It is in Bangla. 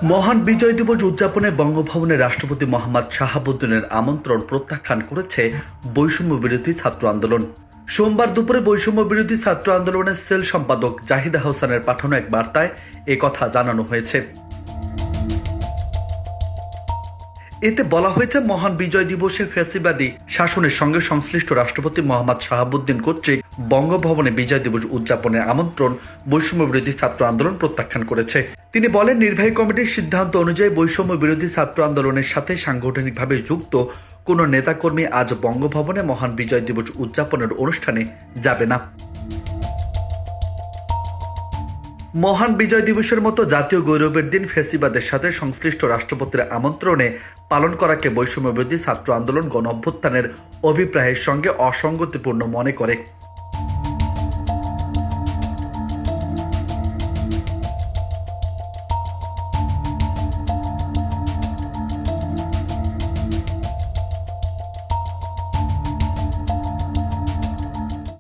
মহান বিজয় দিবস উদযাপনে বঙ্গভবনে রাষ্ট্রপতি মোহাম্মদ শাহাবুদ্দিনের আমন্ত্রণ প্রত্যাখ্যান করেছে বৈষম্য বিরোধী ছাত্র আন্দোলন। সোমবার দুপুরে বৈষম্য বিরোধী ছাত্র আন্দোলনের সেল সম্পাদক জাহিদা হোসেনের পাঠানো এক বার্তায় কথা জানানো হয়েছে। এতে বলা হয়েছে, মহান বিজয় দিবসে ফ্যাসিবাদী শাসনের সঙ্গে সংশ্লিষ্ট রাষ্ট্রপতি মোহাম্মদ শাহাবুদ্দিন কর্তৃক বঙ্গভবনে বিজয় দিবস উদযাপনের আমন্ত্রণ বৈষম্য বিরোধী ছাত্র আন্দোলন প্রত্যাখ্যান করেছে। তিনি বলেন, নির্বাহী কমিটির সিদ্ধান্ত অনুযায়ী বৈষম্য বিরোধী ছাত্র আন্দোলনের সাথে সাংগঠনিকভাবে যুক্ত কোনো নেতাকর্মী আজ বঙ্গভবনে মহান বিজয় দিবস উদযাপনের অনুষ্ঠানে যাবে না। মহান বিজয় দিবসের মতো জাতীয় গৌরবের দিন ফ্যাসিবাদের সাথে সংশ্লিষ্ট রাষ্ট্রপতির আমন্ত্রণে পালন করাকে বৈষম্য বিরোধী ছাত্র আন্দোলন গণ অভ্যুত্থানের অভিপ্রায়ের সঙ্গে অসঙ্গতিপূর্ণ মনে করে।